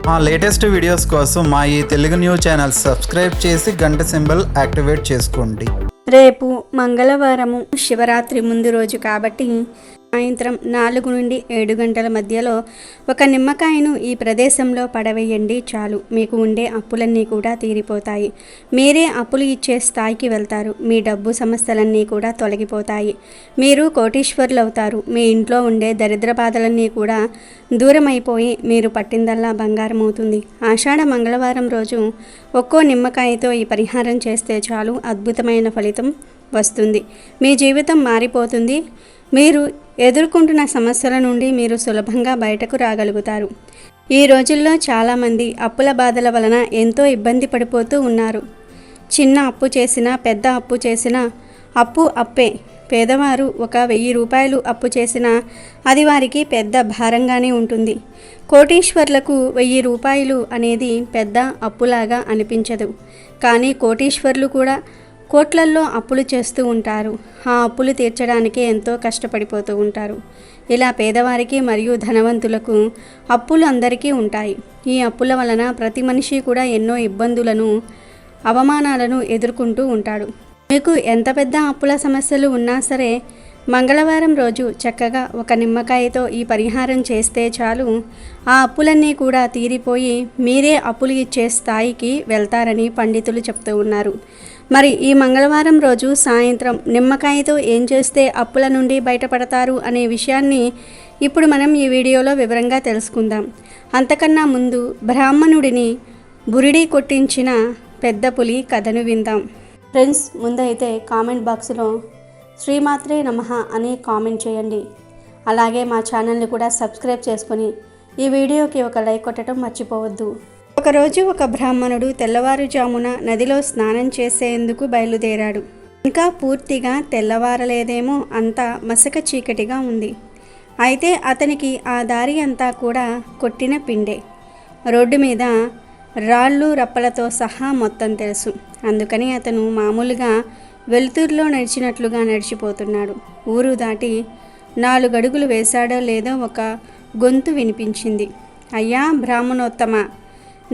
మా latest videos కోసం మా ఈ తెలుగు న్యూస్ ఛానల్ సబ్స్క్రైబ్ చేసి గంట సింబల్ యాక్టివేట్ చేసుకోండి. రేపు మంగళవారము శివరాత్రి ముందు రోజు కాబట్టి సాయంత్రం 4 నుండి 7 గంటల మధ్యలో ఒక నిమ్మకాయను ఈ ప్రదేశంలో పడవేయండి. చాలు, మీకు ఉండే అప్పులన్నీ కూడా తీరిపోతాయి. మీరే అప్పులు ఇచ్చే స్థాయికి వెళ్తారు. మీ డబ్బు సమస్యలన్నీ కూడా తొలగిపోతాయి. మీరు కోటీశ్వరులు అవుతారు. మీ ఇంట్లో ఉండే దరిద్ర బాధలన్నీ కూడా దూరం అయిపోయి మీరు పట్టిందల్లా బంగారం అవుతుంది. ఆషాఢ మంగళవారం రోజు ఒక్కో నిమ్మకాయతో ఈ పరిహారం చేస్తే చాలు, అద్భుతమైన ఫలితం వస్తుంది. మీ జీవితం మారిపోతుంది. మీరు ఎదుర్కొంటున్న సమస్యల నుండి మీరు సులభంగా బయటకు రాగలుగుతారు. ఈ రోజుల్లో చాలామంది అప్పుల బాధల వలన ఎంతో ఇబ్బంది పడిపోతూ ఉన్నారు. చిన్న అప్పు చేసినా పెద్ద అప్పు చేసినా అప్పు అప్పే. పేదవారు ఒక 1000 రూపాయలు అప్పు చేసినా అది వారికి పెద్ద భారంగానే ఉంటుంది. కోటీశ్వర్లకు 1000 రూపాయలు అనేది పెద్ద అప్పులాగా అనిపించదు. కానీ కోటీశ్వర్లు కూడా కోట్లల్లో అప్పులు చేస్తూ ఉంటారు. ఆ అప్పులు తీర్చడానికే ఎంతో కష్టపడిపోతూ ఉంటారు. ఇలా పేదవారికి మరియు ధనవంతులకు అప్పులు అందరికీ ఉంటాయి. ఈ అప్పుల వలన ప్రతి మనిషి కూడా ఎన్నో ఇబ్బందులను, అవమానాలను ఎదుర్కొంటూ ఉంటాడు. మీకు ఎంత పెద్ద అప్పుల సమస్యలు ఉన్నా సరే మంగళవారం రోజు చక్కగా ఒక నిమ్మకాయతో ఈ పరిహారం చేస్తే చాలు, ఆ అప్పులన్నీ కూడా తీరిపోయి మీరే అప్పులు ఇచ్చే స్థాయికి వెళ్తారని పండితులు చెప్తూ ఉన్నారు. మరి ఈ మంగళవారం రోజు సాయంత్రం నిమ్మకాయతో ఏం చేస్తే అప్పుల నుండి బయటపడతారు అనే విషయాన్ని ఇప్పుడు మనం ఈ వీడియోలో వివరంగా తెలుసుకుందాం. అంతకన్నా ముందు బ్రాహ్మణుడిని బురిడి కొట్టించిన పెద్ద పులి కథను విందాం. ఫ్రెండ్స్, ముందైతే కామెంట్ బాక్స్లో శ్రీమాత్రే నమః అని కామెంట్ చేయండి. అలాగే మా ఛానల్ని కూడా సబ్స్క్రైబ్ చేసుకొని ఈ వీడియోకి ఒక లైక్ కొట్టడం మర్చిపోవద్దు. ఒకరోజు ఒక బ్రాహ్మణుడు తెల్లవారుజామున నదిలో స్నానం చేసేందుకు బయలుదేరాడు. ఇంకా పూర్తిగా తెల్లవారలేదేమో, అంతా మసక చీకటిగా ఉంది. అయితే అతనికి ఆ దారి అంతా కూడా కొట్టిన పిండే. రోడ్డు మీద రాళ్ళు రప్పలతో సహా మొత్తం తెలుసు. అందుకని అతను మామూలుగా వెలుతురులో నడిచినట్లుగా నడిచిపోతున్నాడు. ఊరు దాటి 4 అడుగులు వేశాడో లేదో ఒక గొంతు వినిపించింది. అయ్యా బ్రాహ్మణోత్తమ,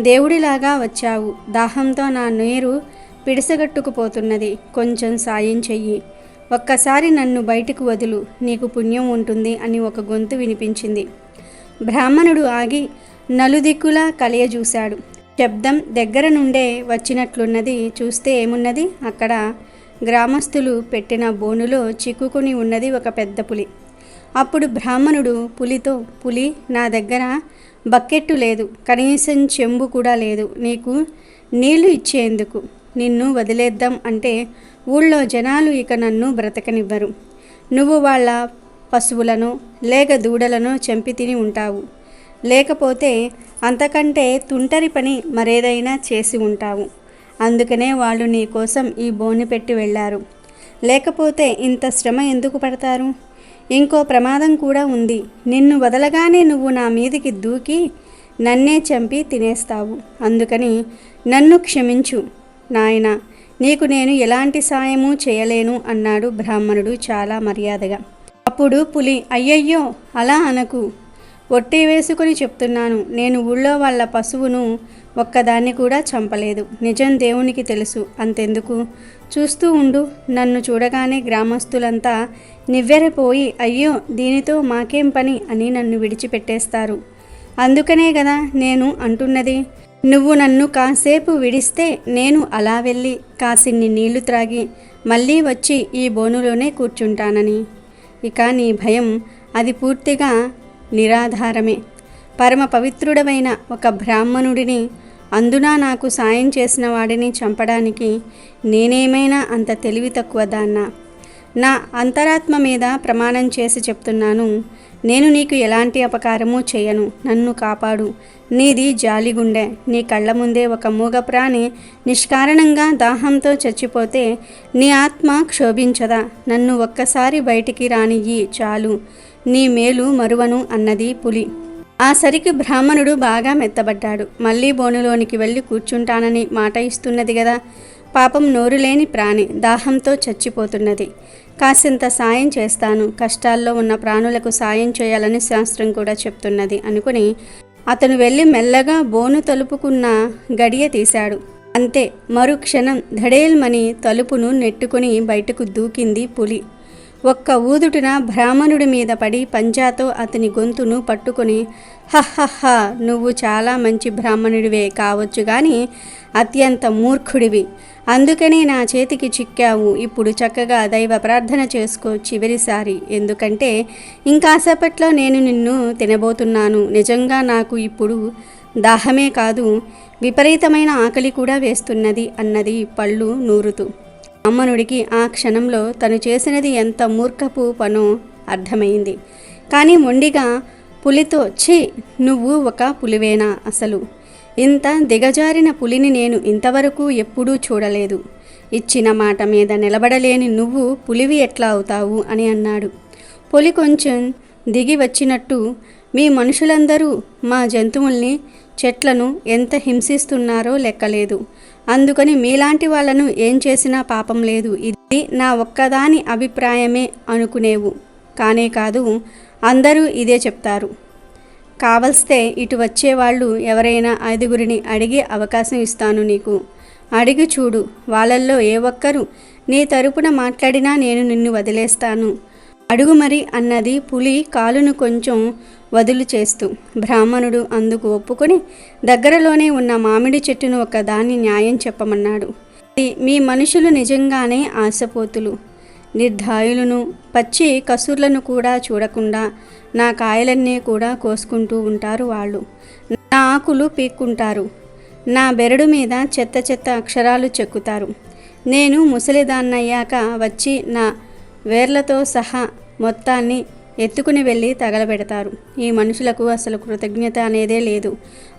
దేవుడిలాగా వచ్చావు. దాహంతో నా నీరు పిడిసగట్టుకుపోతున్నది. కొంచెం సాయం చెయ్యి. ఒక్కసారి నన్ను బయటకు వదులు, నీకు పుణ్యం ఉంటుంది అని ఒక గొంతు వినిపించింది. బ్రాహ్మణుడు ఆగి నలుదిక్కులా కలియజూశాడు. శబ్దం దగ్గర నుండే వచ్చినట్లున్నది. చూస్తే ఏమున్నది, అక్కడ గ్రామస్తులు పెట్టిన బోనులో చిక్కుకుని ఉన్నది ఒక పెద్ద పులి. అప్పుడు బ్రాహ్మణుడు పులితో, పులి, నా దగ్గర బకెట్టు లేదు, కనీసం చెంబు కూడా లేదు నీకు నీళ్లు ఇచ్చేందుకు. నిన్ను వదిలేద్దాం అంటే ఊళ్ళో జనాలు ఇక నన్ను బ్రతకనివ్వరు. నువ్వు వాళ్ళ పశువులను లేక దూడలను చంపి తిని ఉంటావు. లేకపోతే అంతకంటే తుంటరి పని మరేదైనా చేసి ఉంటావు. అందుకనే వాళ్ళు నీ కోసం ఈ బోను పెట్టి వెళ్ళారు. లేకపోతే ఇంత శ్రమ ఎందుకు పడతారు? ఇంకో ప్రమాదం కూడా ఉంది. నిన్ను వదలగానే నువ్వు నా మీదికి దూకి నన్నే చంపి తినేస్తావు. అందుకని నన్ను క్షమించు నాయనా, నీకు నేను ఎలాంటి సాయము చేయలేను అన్నాడు బ్రాహ్మణుడు చాలా మర్యాదగా. అప్పుడు పులి, అయ్యయ్యో అలా అనకు, ఒట్టి వేసుకొని చెప్తున్నాను. నేను ఊళ్ళో వాళ్ళ పశువును ఒక్కదాన్ని కూడా చంపలేదు. నిజం దేవునికి తెలుసు. అంతెందుకు, చూస్తూ ఉండు. నన్ను చూడగానే గ్రామస్తులంతా నివ్వెరపోయి అయ్యో దీనితో మాకేం పని అని నన్ను విడిచిపెట్టేస్తారు. అందుకనే కదా నేను అంటున్నది, నువ్వు నన్ను కాసేపు విడిస్తే నేను అలా వెళ్ళి కాసిన్ని నీళ్లు త్రాగి మళ్ళీ వచ్చి ఈ బోనులోనే కూర్చుంటానని. ఇక నీ భయం అది పూర్తిగా నిరాధారమే. పరమ పవిత్రుడమైన ఒక బ్రాహ్మణుడిని, అందునా నాకు సాయం చేసిన వాడిని చంపడానికి నేనేమైనా అంత తెలివి తక్కువ దాన్నా? నా అంతరాత్మ మీద ప్రమాణం చేసి చెప్తున్నాను, నేను నీకు ఎలాంటి అపకారమూ చేయను. నన్ను కాపాడు. నీది జాలిగుండె. నీ కళ్ళ ముందే ఒక మూగ ప్రాణి నిష్కారణంగా దాహంతో చచ్చిపోతే నీ ఆత్మ క్షోభించదా? నన్ను ఒక్కసారి బయటికి రానియ్యి, చాలు, నీ మేలు మరువను అన్నది పులి. ఆ సరికి బ్రాహ్మణుడు బాగా మెత్తబడ్డాడు. మళ్ళీ బోనులోనికి వెళ్ళి కూర్చుంటానని మాట ఇస్తున్నది కదా. పాపం నోరు లేని ప్రాణి దాహంతో చచ్చిపోతున్నది. కాసింత సాయం చేస్తాను, కష్టాల్లో ఉన్న ప్రాణులకు సాయం చేయాలని శాస్త్రం కూడా చెప్తున్నది అనుకుని అతను వెళ్ళి మెల్లగా బోను తలుపుకున్న గడియ తీశాడు. అంతే, మరుక్షణం ధడేల్మని తలుపును నెట్టుకుని బయటకు దూకింది పులి. ఒక్క ఊదుటిన బ్రాహ్మణుడి మీద పడి పంజాతో అతని గొంతును పట్టుకుని, హహహ, నువ్వు చాలా మంచి బ్రాహ్మణుడివే కావచ్చు గాని అత్యంత మూర్ఖుడివి. అందుకని నా చేతికి చిక్కావు. ఇప్పుడు చక్కగా దైవ ప్రార్థన చేసుకో చివరిసారి. ఎందుకంటే ఇంకాసేపట్లో నేను నిన్ను తినబోతున్నాను. నిజంగా నాకు ఇప్పుడు దాహమే కాదు, విపరీతమైన ఆకలి కూడా వేస్తున్నది అన్నది పళ్ళు నూరుతూ. బ్రాహ్మణుడికి ఆ క్షణంలో తను చేసినది ఎంత మూర్ఖపు పనో అర్థమైంది. కానీ మొండిగా పులితో, ఛీ, నువ్వు ఒక పులివేనా? అసలు ఇంత దిగజారిన పులిని నేను ఇంతవరకు ఎప్పుడూ చూడలేదు. ఇచ్చిన మాట మీద నిలబడలేని నువ్వు పులివి ఎట్లా అవుతావు అని అన్నాడు. పులి కొంచెం దిగి వచ్చినట్టు, మీ మనుషులందరూ మా జంతువుల్ని, చెట్లను ఎంత హింసిస్తున్నారో లెక్కలేదు. అందుకని మీలాంటి వాళ్ళను ఏం చేసినా పాపం లేదు. ఇది నా ఒక్కదాని అభిప్రాయమే అనుకునేవు. కానే కాదు, అందరూ ఇదే చెప్తారు. కావల్స్తే ఇటు వచ్చేవాళ్ళు ఎవరైనా 5గురిని అడిగే అవకాశం ఇస్తాను నీకు. అడిగి చూడు. వాళ్ళల్లో ఏ ఒక్కరు నీ తరపున మాట్లాడినా నేను నిన్ను వదిలేస్తాను. అడుగు మరి అన్నది పులి కాలును కొంచెం వదులు చేస్తూ. బ్రాహ్మణుడు అందుకు ఒప్పుకొని దగ్గరలోనే ఉన్న మామిడి చెట్టును ఒక దాన్ని న్యాయం చెప్పమన్నాడు. మీ మనుషులు నిజంగానే ఆశపోతులు, నిర్ధాయులను, పచ్చి కసుర్లను కూడా చూడకుండా నా కాయలన్నీ కూడా కోసుకుంటూ ఉంటారు. వాళ్ళు నా ఆకులు పీక్కుంటారు, నా బెరడు మీద చెత్త చెత్త అక్షరాలు చెక్కుతారు. నేను ముసలిదాన్నయ్యాక వచ్చి నా వేర్లతో సహా మొత్తాన్ని ఎత్తుకుని వెళ్ళి తగలబెడతారు. ఈ మనుషులకు అసలు కృతజ్ఞత అనేదే లేదు.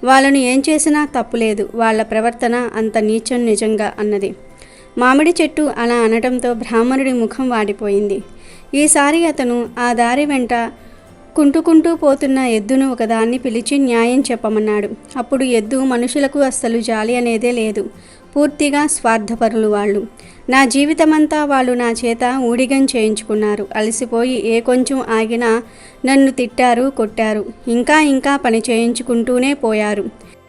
వాళ్ళను ఏం చేసినా తప్పులేదు. వాళ్ళ ప్రవర్తన అంత నీచం నిజంగా అన్నది. మామిడి చెట్టు అలా అనటంతో బ్రాహ్మణుడి ముఖం వాడిపోయింది. ఈసారి అతను ఆ దారి వెంట కుంటుకుంటూ పోతున్న ఎద్దును ఒకదాన్ని పిలిచి న్యాయం చెప్పమన్నాడు. అప్పుడు ఎద్దు, మనుషులకు అస్సలు జాలి అనేదే లేదు. పూర్తిగా స్వార్థపరులు వాళ్ళు. నా జీవితమంతా వాళ్ళు నా చేత ఊడిగం చేయించుకున్నారు. అలసిపోయి ఏ కొంచెం ఆగినా నన్ను తిట్టారు, కొట్టారు. ఇంకా ఇంకా పని చేయించుకుంటూనే పోయారు.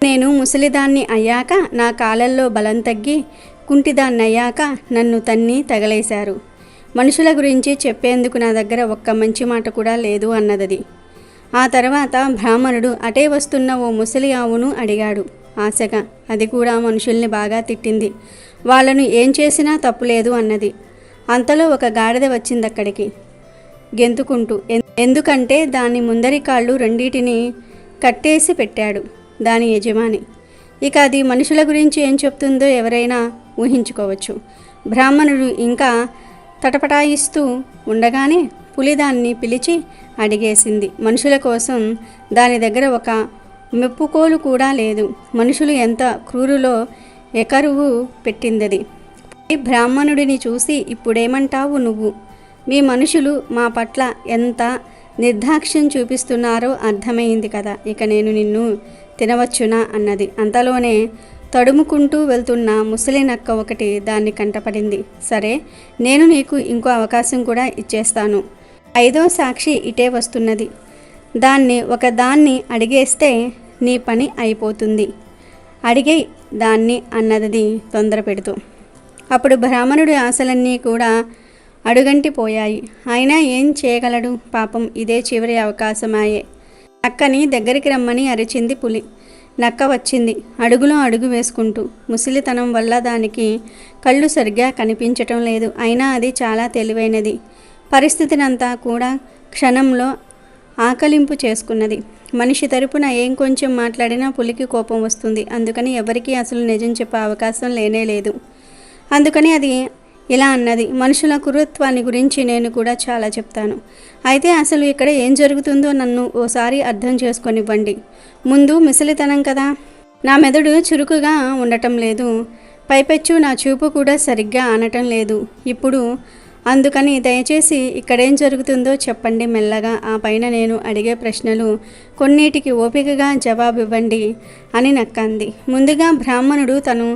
నేను ముసలిదాన్ని అయ్యాక నా కాలల్లో బలం తగ్గి కుంటిదాన్ని అయ్యాక నన్ను తన్ని తగలేశారు. మనుషుల గురించి చెప్పేందుకు నా దగ్గర ఒక్క మంచి మాట కూడా లేదు అన్నదది. ఆ తర్వాత బ్రాహ్మణుడు అటే వస్తున్న ఓ ముసలి ఆవును అడిగాడు ఆశగా. అది కూడా మనుషుల్ని బాగా తిట్టింది. వాళ్ళను ఏం చేసినా తప్పులేదు అన్నది. అంతలో ఒక గాడిద వచ్చిందక్కడికి గెంతుకుంటూ. ఎందుకంటే దాని ముందరి కాళ్ళు రెండిటిని కట్టేసి పెట్టాడు దాని యజమాని. ఇక అది మనుషుల గురించి ఏం చెప్తుందో ఎవరైనా ఊహించుకోవచ్చు. బ్రాహ్మణుడు ఇంకా తటపటాయిస్తూ ఉండగానే పులి దాన్ని పిలిచి అడిగేసింది. మనుషుల కోసం దాని దగ్గర ఒక మెప్పుకోలు కూడా లేదు. మనుషులు ఎంత క్రూరులో ఎకరువు పెట్టిందది. బ్రాహ్మణుడిని చూసి, ఇప్పుడేమంటావు నువ్వు? మీ మనుషులు మా పట్ల ఎంత నిర్దాక్ష్యం చూపిస్తున్నారో అర్థమైంది కదా. ఇక నేను నిన్ను తినవచ్చునా అన్నది. అంతలోనే తడుముకుంటూ వెళ్తున్న ముసలి నక్క ఒకటి దాన్ని కంటపడింది. సరే, నేను నీకు ఇంకో అవకాశం కూడా ఇచ్చేస్తాను. 5వ సాక్షి ఇటే వస్తున్నది. దాన్ని అడిగేస్తే నీ పని అయిపోతుంది. అడిగే దాన్ని అన్నది తొందర పెడుతూ. అప్పుడు బ్రాహ్మణుడి ఆశలన్నీ కూడా అడుగంటిపోయాయి. అయినా ఏం చేయగలడు పాపం. ఇదే చివరి అవకాశమాయే. నక్కని దగ్గరికి రమ్మని అరిచింది పులి. నక్క వచ్చింది, అడుగులో అడుగు వేసుకుంటూ. ముసలితనం వల్ల దానికి కళ్ళు సరిగ్గా కనిపించటం లేదు. అయినా అది చాలా తెలివైనది. పరిస్థితినంతా కూడా క్షణంలో ఆకలింపు చేసుకున్నది. మనిషి తరపున ఏం కొంచెం మాట్లాడినా పులికి కోపం వస్తుంది. అందుకని ఎవరికీ అసలు నిజం చెప్పే అవకాశం లేనే లేదు. అందుకని అది ఇలా అన్నది, మనుషుల క్రూరత్వాన్ని గురించి నేను కూడా చాలా చెప్తాను. అయితే అసలు ఇక్కడ ఏం జరుగుతుందో నన్ను ఓసారి అర్థం చేసుకొనివ్వండి. ముందు మిసిలితనం కదా, నా మెదడు చురుకుగా ఉండటం లేదు. పైపెచ్చు నా చూపు కూడా సరిగ్గా ఆనటం లేదు ఇప్పుడు. అందుకని దయచేసి ఇక్కడేం జరుగుతుందో చెప్పండి మెల్లగా. ఆ పైన నేను అడిగే ప్రశ్నలు కొన్నిటికి ఓపికగా జవాబివ్వండి అని నక్కంది. ముందుగా బ్రాహ్మణుడు తను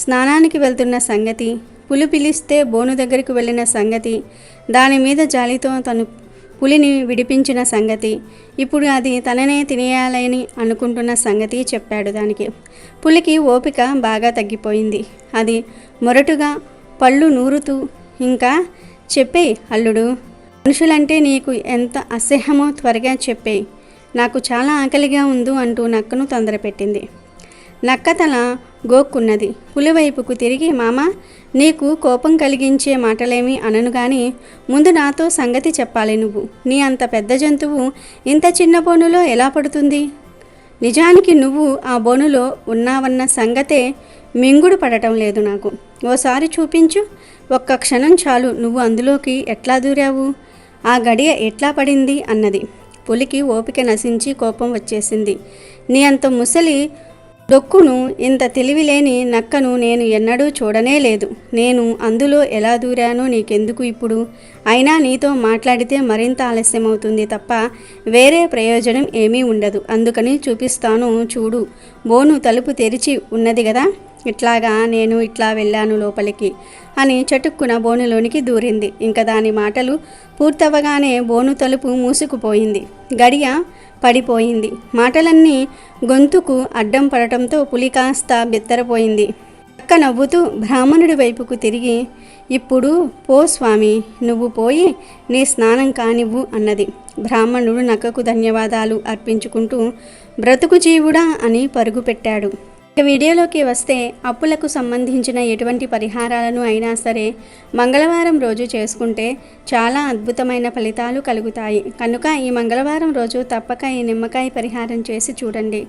స్నానానికి వెళ్తున్న సంగతి, పులి పిలిస్తే బోను దగ్గరికి వెళ్ళిన సంగతి, దాని మీద జాలితో తను పులిని విడిపించిన సంగతి, ఇప్పుడు అది తననే తినేయాలని అనుకుంటున్న సంగతి చెప్పాడు. దానికి పులికి ఓపిక బాగా తగ్గిపోయింది. అది మొరటుగా పళ్ళు నూరుతూ, ఇంకా చెప్పేయ్ అల్లుడు, మనుషులంటే నీకు ఎంత అసహ్యమో త్వరగా చెప్పేయ్, నాకు చాలా ఆకలిగా ఉంది అంటూ నక్కను తొందరపెట్టింది. నక్క తల గోక్కున్నది. పులి వైపుకు తిరిగి, మామ, నీకు కోపం కలిగించే మాటలేమి అనను గాని ముందు నాతో సంగతి చెప్పాలి. నువ్వు నీ అంత పెద్ద జంతువు ఇంత చిన్న బోనులో ఎలా పడుతుంది? నిజానికి నువ్వు ఆ బోనులో ఉన్నావన్న సంగతే మింగుడు పడటం లేదు నాకు. ఓసారి చూపించు, ఒక్క క్షణం చాలు. నువ్వు అందులోకి ఎట్లా దూరావు? ఆ గడియ ఎట్లా పడింది అన్నది. పులికి ఓపిక నశించి కోపం వచ్చేసింది. నీ అంత ముసలి డొక్కును, ఇంత తెలివిలేని నక్కను నేను ఎన్నడూ చూడనే లేదు. నేను అందులో ఎలా దూరానో నీకెందుకు ఇప్పుడు? అయినా నీతో మాట్లాడితే మరింత ఆలస్యమవుతుంది తప్ప వేరే ప్రయోజనం ఏమీ ఉండదు. అందుకని చూపిస్తాను చూడు. బోను తలుపు తెరిచి ఉన్నది కదా, ఇట్లాగా నేను ఇట్లా వెళ్ళాను లోపలికి అని చటుక్కున బోనులోనికి దూరింది. ఇంకా దాని మాటలు పూర్తవగానే బోను తలుపు మూసుకుపోయింది. గడియ పడిపోయింది. మాటలన్నీ గొంతుకు అడ్డం పడటంతో పులి కాస్త బెత్తరపోయింది. అక్క నవ్వుతూ బ్రాహ్మణుడి వైపుకు తిరిగి, ఇప్పుడు పో స్వామి, నువ్వు పోయి నీ స్నానం కానివ్వు అన్నది. బ్రాహ్మణుడు నక్కకు ధన్యవాదాలు అర్పించుకుంటూ బ్రతుకు జీవుడా అని పరుగు పెట్టాడు. వీడియోలోకి వస్తే, అప్పులకు సంబంధించిన ఎటువంటి పరిహారాలను అయినా సరే మంగళవారం రోజు చేసుకుంటే చాలా అద్భుతమైన ఫలితాలు కలుగుతాయి. కనుక ఈ మంగళవారం రోజు తప్పక ఈ నిమ్మకాయ పరిహారం చేసి చూడండి.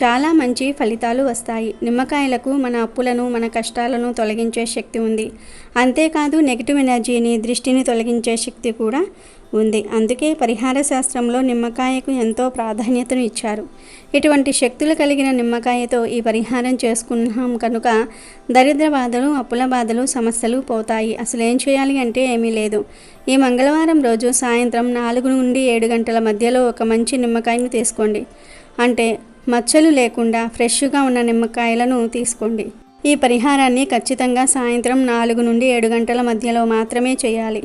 చాలా మంచి ఫలితాలు వస్తాయి. నిమ్మకాయలకు మన అప్పులను, మన కష్టాలను తొలగించే శక్తి ఉంది. అంతేకాదు నెగిటివ్ ఎనర్జీని, దృష్టిని తొలగించే శక్తి కూడా ఉంది. అందుకే పరిహార శాస్త్రంలో నిమ్మకాయకు ఎంతో ప్రాధాన్యతను ఇచ్చారు. ఇటువంటి శక్తులు కలిగిన నిమ్మకాయతో ఈ పరిహారం చేసుకున్నాం కనుక దరిద్ర బాధలు, అప్పుల బాధలు, సమస్యలు పోతాయి. అసలు ఏం చేయాలి అంటే ఏమీ లేదు. ఈ మంగళవారం రోజు సాయంత్రం 4 నుండి 7 గంటల మధ్యలో ఒక మంచి నిమ్మకాయను తీసుకోండి. అంటే మచ్చలు లేకుండా ఫ్రెష్గా ఉన్న నిమ్మకాయలను తీసుకోండి. ఈ పరిహారాన్ని ఖచ్చితంగా సాయంత్రం 4 నుండి 7 గంటల మధ్యలో మాత్రమే చేయాలి.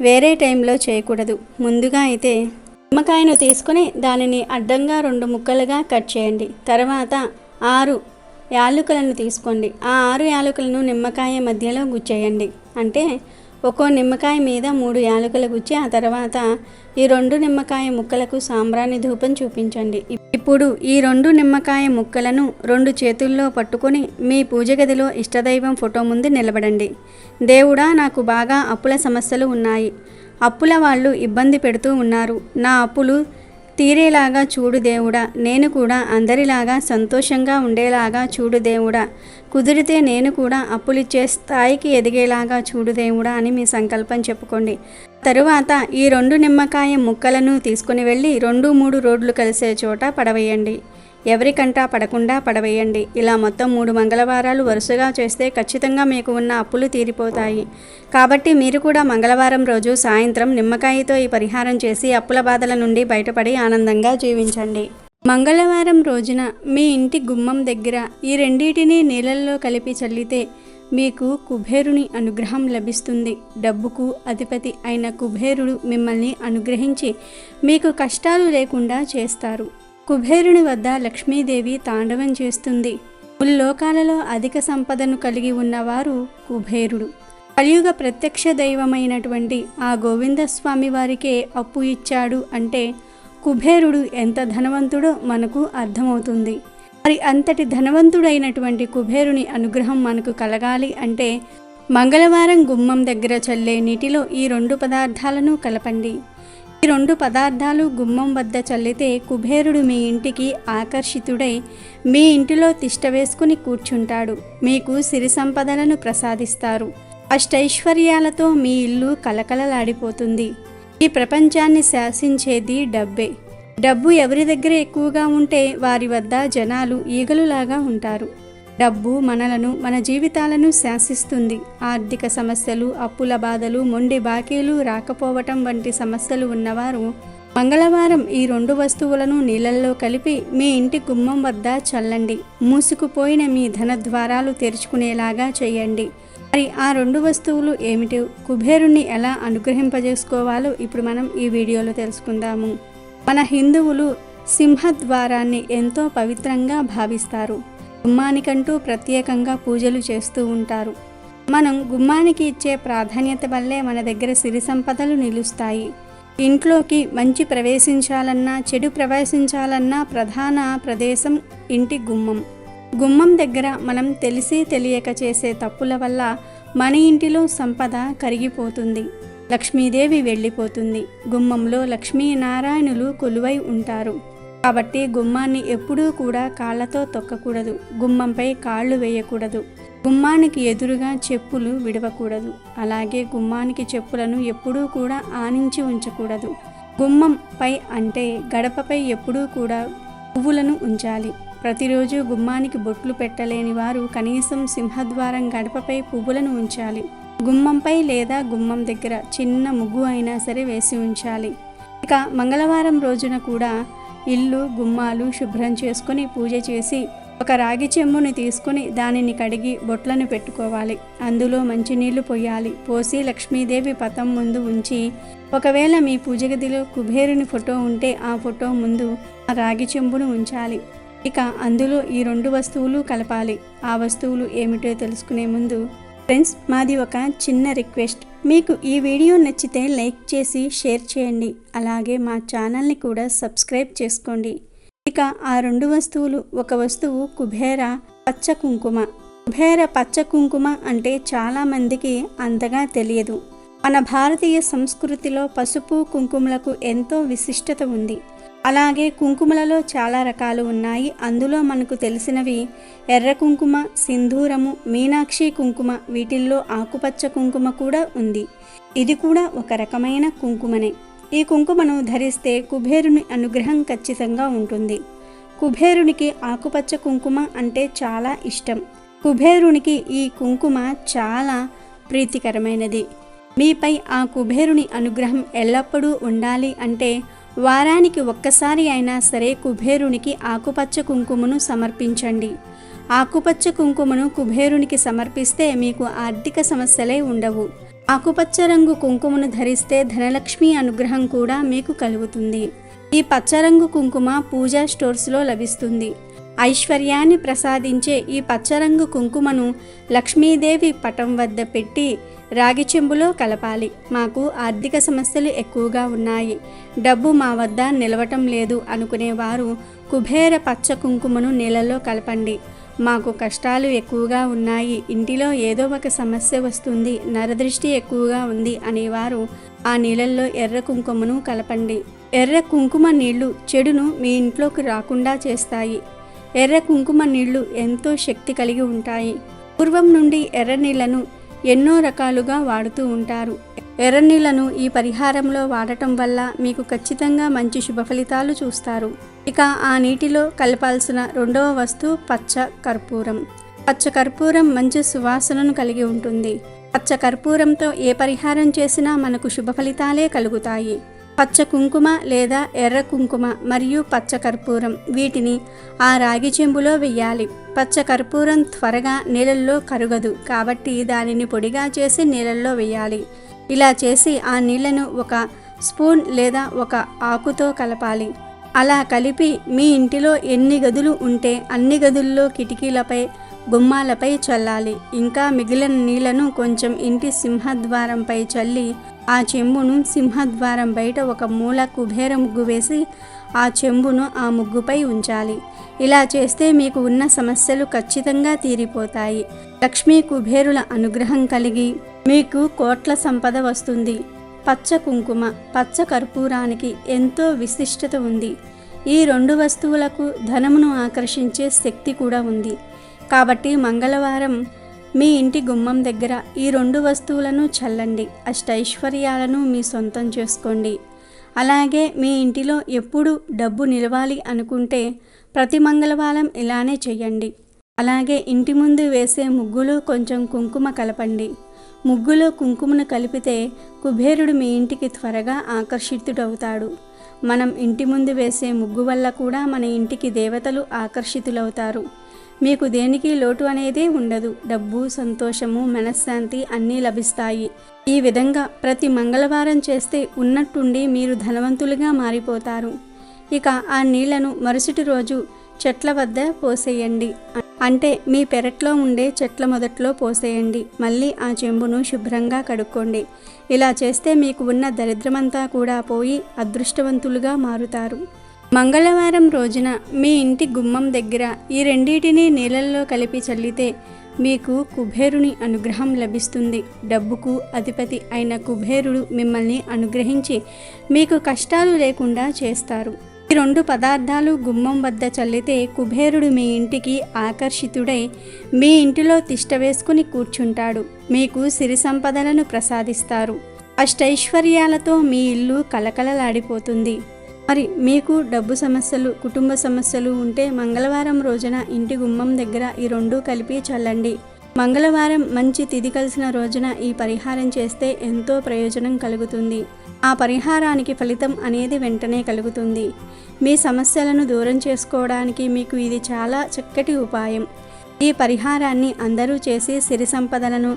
వేరే టైంలో చేయకూడదు. ముందుగా అయితే నిమ్మకాయను తీసుకొని దానిని అడ్డంగా 2 ముక్కలుగా కట్ చేయండి. తర్వాత 6 యాలకులను తీసుకోండి. ఆ 6 యాలకులను నిమ్మకాయ మధ్యలో గుచ్చేయండి. అంటే ఒక్కో నిమ్మకాయ మీద 3 యాలకులు గుచ్చి ఆ తర్వాత ఈ 2 నిమ్మకాయ ముక్కలకు సాంబ్రాణి ధూపం చూపించండి. ఇప్పుడు ఈ 2 నిమ్మకాయ ముక్కలను 2 చేతుల్లో పట్టుకొని మీ పూజ గదిలో ఇష్టదైవం ఫోటో ముందు నిలబడండి. దేవుడా, నాకు బాగా అప్పుల సమస్యలు ఉన్నాయి. అప్పుల వాళ్ళు ఇబ్బంది పెడుతూ ఉన్నారు. నా అప్పులు తీరేలాగా చూడు దేవుడా. నేను కూడా అందరిలాగా సంతోషంగా ఉండేలాగా చూడు దేవుడా. కుదిరితే నేను కూడా అప్పులిచ్చే స్థాయికి ఎదిగేలాగా చూడు దేవుడా అని మీ సంకల్పం చెప్పుకోండి. తరువాత ఈ 2 నిమ్మకాయ ముక్కలను తీసుకుని వెళ్ళి 2-3 రోడ్లు కలిసే చోట పడవేయండి. ఎవరికంటా పడకుండా పడవేయండి. ఇలా మొత్తం 3 మంగళవారాలు వరుసగా చేస్తే ఖచ్చితంగా మీకు ఉన్న అప్పులు తీరిపోతాయి. కాబట్టి మీరు కూడా మంగళవారం రోజు సాయంత్రం నిమ్మకాయతో ఈ పరిహారం చేసి అప్పుల బాధల నుండి బయటపడి ఆనందంగా జీవించండి. మంగళవారం రోజున మీ ఇంటి గుమ్మం దగ్గర ఈ రెండింటిని నీళ్ళల్లో కలిపి చల్లితే మీకు కుబేరుని అనుగ్రహం లభిస్తుంది. డబ్బుకు అధిపతి అయిన కుబేరుడు మిమ్మల్ని అనుగ్రహించి మీకు కష్టాలు లేకుండా చేస్తారు. కుబేరుని వద్ద లక్ష్మీదేవి తాండవం చేస్తుంది. ముల్లోకాలలో అధిక సంపదను కలిగి ఉన్నవారు కుబేరుడు. కలియుగ ప్రత్యక్ష దైవమైనటువంటి ఆ గోవిందస్వామి వారికే అప్పు ఇచ్చాడు అంటే కుబేరుడు ఎంత ధనవంతుడో మనకు అర్థమవుతుంది. మరి అంతటి ధనవంతుడైనటువంటి కుబేరుని అనుగ్రహం మనకు కలగాలి అంటే మంగళవారం గుమ్మం దగ్గర చల్లే నీటిలో ఈ 2 పదార్థాలను కలపండి. ఈ 2 పదార్థాలు గుమ్మం వద్ద చల్లితే కుబేరుడు మీ ఇంటికి ఆకర్షితుడై మీ ఇంటిలో తిష్ట వేసుకుని కూర్చుంటాడు. మీకు సిరి సంపదలను ప్రసాదిస్తారు. అష్టైశ్వర్యాలతో మీ ఇల్లు కలకలలాడిపోతుంది. ఈ ప్రపంచాన్ని శాసించేది డబ్బే. డబ్బు ఎవరి దగ్గర ఎక్కువగా ఉంటే వారి వద్ద జనాలు ఈగలులాగా ఉంటారు. డబ్బు మనలను, మన జీవితాలను శాసిస్తుంది. ఆర్థిక సమస్యలు, అప్పుల బాధలు, మొండి బాకీలు రాకపోవటం వంటి సమస్యలు ఉన్నవారు మంగళవారం ఈ 2 వస్తువులను నీళ్ళల్లో కలిపి మీ ఇంటి గుమ్మం వద్ద చల్లండి. మూసుకుపోయిన మీ ధన ద్వారాలు తెరుచుకునేలాగా చేయండి. మరి ఆ 2 వస్తువులు ఏమిటి, కుబేరుణ్ణి ఎలా అనుగ్రహింపజేసుకోవాలో ఇప్పుడు మనం ఈ వీడియోలో తెలుసుకుందాము. మన హిందువులు సింహద్వారాన్ని ఎంతో పవిత్రంగా భావిస్తారు. గుమ్మానికంటూ ప్రత్యేకంగా పూజలు చేస్తూ ఉంటారు. మనం గుమ్మానికి ఇచ్చే ప్రాధాన్యత వల్లే మన దగ్గర సిరి సంపదలు నిలుస్తాయి. ఇంట్లోకి మంచి ప్రవేశించాలన్నా చెడు ప్రవేశించాలన్నా ప్రధాన ప్రదేశం ఇంటి గుమ్మం. గుమ్మం దగ్గర మనం తెలిసి తెలియక చేసే తప్పుల వల్ల మన ఇంటిలో సంపద కరిగిపోతుంది, లక్ష్మీదేవి వెళ్ళిపోతుంది. గుమ్మంలో లక్ష్మీనారాయణులు కొలువై ఉంటారు. కాబట్టి గుమ్మాన్ని ఎప్పుడూ కూడా కాళ్ళతో తొక్కకూడదు, గుమ్మంపై కాళ్ళు వేయకూడదు, గుమ్మానికి ఎదురుగా చెప్పులు విడవకూడదు. అలాగే గుమ్మానికి చెప్పులను ఎప్పుడూ కూడా ఆనించి ఉంచకూడదు. గుమ్మం పై అంటే గడపపై ఎప్పుడూ కూడా పువ్వులను ఉంచాలి. ప్రతిరోజు గుమ్మానికి బొట్లు పెట్టలేని వారు కనీసం సింహద్వారం గడపపై పువ్వులను ఉంచాలి. గుమ్మంపై లేదా గుమ్మం దగ్గర చిన్న ముగ్గు అయినా సరే వేసి ఉంచాలి. ఇక మంగళవారం రోజున కూడా ఇల్లు గుమ్మాలు శుభ్రం చేసుకొని పూజ చేసి ఒక రాగి చెంబుని తీసుకుని దానిని కడిగి బొట్లను పెట్టుకోవాలి. అందులో మంచినీళ్లు పోయాలి. పోసి లక్ష్మీదేవి పటం ముందు ఉంచి, ఒకవేళ మీ పూజ గదిలో కుబేరుని ఫోటో ఉంటే ఆ ఫోటో ముందు ఆ రాగి చెంబును ఉంచాలి. ఇక అందులో ఈ 2 వస్తువులు కలపాలి. ఆ వస్తువులు ఏమిటో తెలుసుకునే ముందు ఫ్రెండ్స్, మాది ఒక చిన్న రిక్వెస్ట్. మీకు ఈ వీడియో నచ్చితే లైక్ చేసి షేర్ చేయండి. అలాగే మా ఛానల్ని కూడా సబ్స్క్రైబ్ చేసుకోండి. ఇక ఆ 2 వస్తువులు, ఒక వస్తువు కుబేర పచ్చ కుంకుమ. కుబేర పచ్చ కుంకుమ అంటే చాలామందికి అంతగా తెలియదు. మన భారతీయ సంస్కృతిలో పసుపు కుంకుమలకు ఎంతో విశిష్టత ఉంది. అలాగే కుంకుమలలో చాలా రకాలు ఉన్నాయి. అందులో మనకు తెలిసినవి ఎర్ర కుంకుమ, సింధూరము, మీనాక్షి కుంకుమ. వీటిల్లో ఆకుపచ్చ కుంకుమ కూడా ఉంది. ఇది కూడా ఒక రకమైన కుంకుమనే. ఈ కుంకుమను ధరిస్తే కుబేరుని అనుగ్రహం ఖచ్చితంగా ఉంటుంది. కుబేరునికి ఆకుపచ్చ కుంకుమ అంటే చాలా ఇష్టం. కుబేరునికి ఈ కుంకుమ చాలా ప్రీతికరమైనది. మీపై ఆ కుబేరుని అనుగ్రహం ఎల్లప్పుడూ ఉండాలి అంటే వారానికి ఒక్కసారి అయినా సరే కుబేరునికి ఆకుపచ్చ కుంకుమను సమర్పించండి. ఆకుపచ్చ కుంకుమను కుబేరునికి సమర్పిస్తే మీకు ఆర్థిక సమస్యలే ఉండవు. ఆకుపచ్చ రంగు కుంకుమను ధరిస్తే ధనలక్ష్మి అనుగ్రహం కూడా మీకు కలుగుతుంది. ఈ పచ్చరంగు కుంకుమ పూజా స్టోర్స్లో లభిస్తుంది. ఐశ్వర్యాన్ని ప్రసాదించే ఈ పచ్చరంగు కుంకుమను లక్ష్మీదేవి పటం వద్ద పెట్టి రాగి చెంబులో కలపాలి. మాకు ఆర్థిక సమస్యలు ఎక్కువగా ఉన్నాయి, డబ్బు మా వద్ద నిలవటం లేదు అనుకునేవారు కుబేర పచ్చ కుంకుమను నీళ్ళలో కలపండి. మాకు కష్టాలు ఎక్కువగా ఉన్నాయి, ఇంటిలో ఏదో ఒక సమస్య వస్తుంది, నరదృష్టి ఎక్కువగా ఉంది అనేవారు ఆ నీళ్ళల్లో ఎర్ర కుంకుమను కలపండి. ఎర్ర కుంకుమ నీళ్లు చెడును మీ ఇంట్లోకి రాకుండా చేస్తాయి. ఎర్ర కుంకుమ నీళ్లు ఎంతో శక్తి కలిగి ఉంటాయి. పూర్వం నుండి ఎర్ర నీళ్లను ఎన్నో రకాలుగా వాడుతూ ఉంటారు. ఎర్ర నీళ్లను ఈ పరిహారంలో వాడటం వల్ల మీకు ఖచ్చితంగా మంచి శుభ ఫలితాలు చూస్తారు. ఇక ఆ నీటిలో కలపాల్సిన 2వ వస్తువు పచ్చ కర్పూరం. పచ్చ కర్పూరం మంచి సువాసనను కలిగి ఉంటుంది. పచ్చ కర్పూరంతో ఏ పరిహారం చేసినా మనకు శుభ ఫలితాలే కలుగుతాయి. పచ్చ కుంకుమ లేదా ఎర్ర కుంకుమ మరియు పచ్చ కర్పూరం, వీటిని ఆ రాగి చెంబులో వెయ్యాలి. పచ్చ కర్పూరం త్వరగా నీళ్ళల్లో కరగదు కాబట్టి దానిని పొడిగా చేసి నీళ్ళల్లో వేయాలి. ఇలా చేసి ఆ నీళ్లను ఒక స్పూన్ లేదా ఒక ఆకుతో కలపాలి. అలా కలిపి మీ ఇంటిలో ఎన్ని గదులు ఉంటే అన్ని గదుల్లో కిటికీలపై గుమ్మాలపై చల్లాలి. ఇంకా మిగిలిన నీళ్లను కొంచెం ఇంటి సింహద్వారంపై చల్లి ఆ చెంబును సింహద్వారం బయట ఒక మూల కుబేర ముగ్గు వేసి ఆ చెంబును ఆ ముగ్గుపై ఉంచాలి. ఇలా చేస్తే మీకు ఉన్న సమస్యలు ఖచ్చితంగా తీరిపోతాయి. లక్ష్మీ కుబేరుల అనుగ్రహం కలిగి మీకు కోట్ల సంపద వస్తుంది. పచ్చ కుంకుమ, పచ్చ కర్పూరానికి ఎంతో విశిష్టత ఉంది. ఈ 2 వస్తువులకు ధనమును ఆకర్షించే శక్తి కూడా ఉంది. కాబట్టి మంగళవారం మీ ఇంటి గుమ్మం దగ్గర ఈ 2 వస్తువులను చల్లండి. అష్టైశ్వర్యాలను మీ సొంతం చేసుకోండి. అలాగే మీ ఇంటిలో ఎప్పుడు డబ్బు నిలవాలి అనుకుంటే ప్రతి మంగళవారం ఇలానే చేయండి. అలాగే ఇంటి ముందు వేసే ముగ్గులో కొంచెం కుంకుమ కలపండి. ముగ్గులో కుంకుమను కలిపితే కుబేరుడు మీ ఇంటికి త్వరగా ఆకర్షితుడవుతాడు. మనం ఇంటి ముందు వేసే ముగ్గు వల్ల కూడా మన ఇంటికి దేవతలు ఆకర్షితులవుతారు. మీకు దేనికి లోటు అనేది ఉండదు. డబ్బు, సంతోషము, మనశ్శాంతి అన్నీ లభిస్తాయి. ఈ విధంగా ప్రతి మంగళవారం చేస్తే ఉన్నట్టుండి మీరు ధనవంతులుగా మారిపోతారు. ఇక ఆ నీళ్లను మరుసటి రోజు చెట్ల వద్ద పోసేయండి. అంటే మీ పెరట్లో ఉండే చెట్ల మొదట్లో పోసేయండి. మళ్ళీ ఆ చెంబును శుభ్రంగా కడుక్కోండి. ఇలా చేస్తే మీకు ఉన్న దరిద్రమంతా కూడా పోయి అదృష్టవంతులుగా మారుతారు. మంగళవారం రోజున మీ ఇంటి గుమ్మం దగ్గర ఈ రెండింటినీ నీళ్ళల్లో కలిపి చల్లితే మీకు కుబేరుని అనుగ్రహం లభిస్తుంది. డబ్బుకు అధిపతి అయిన కుబేరుడు మిమ్మల్ని అనుగ్రహించి మీకు కష్టాలు లేకుండా చేస్తారు. ఈ 2 పదార్థాలు గుమ్మం వద్ద చల్లితే కుబేరుడు మీ ఇంటికి ఆకర్షితుడై మీ ఇంటిలో తిష్ట వేసుకుని కూర్చుంటాడు. మీకు సిరి సంపదలను ప్రసాదిస్తారు. అష్టైశ్వర్యాలతో మీ ఇల్లు కలకలలాడిపోతుంది. మరి మీకు డబ్బు సమస్యలు, కుటుంబ సమస్యలు ఉంటే మంగళవారం రోజున ఇంటి గుమ్మం దగ్గర ఈ 2 కలిపి చల్లండి. మంగళవారం మంచి తిథి కలిసిన రోజున ఈ పరిహారం చేస్తే ఎంతో ప్రయోజనం కలుగుతుంది. ఆ పరిహారానికి ఫలితం అనేది వెంటనే కలుగుతుంది. మీ సమస్యలను దూరం చేసుకోవడానికి మీకు ఇది చాలా చక్కటి ఉపాయం. ఈ పరిహారాన్ని అందరూ చేసి సిరి సంపదలను,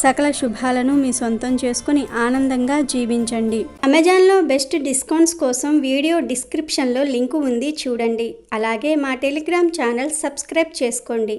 సకల శుభాలను మీ సొంతం చేసుకుని ఆనందంగా జీవించండి. అమెజాన్లో బెస్ట్ డిస్కౌంట్స్ కోసం వీడియో డిస్క్రిప్షన్లో లింకు ఉంది, చూడండి. అలాగే మా టెలిగ్రామ్ ఛానల్ సబ్స్క్రైబ్ చేసుకోండి.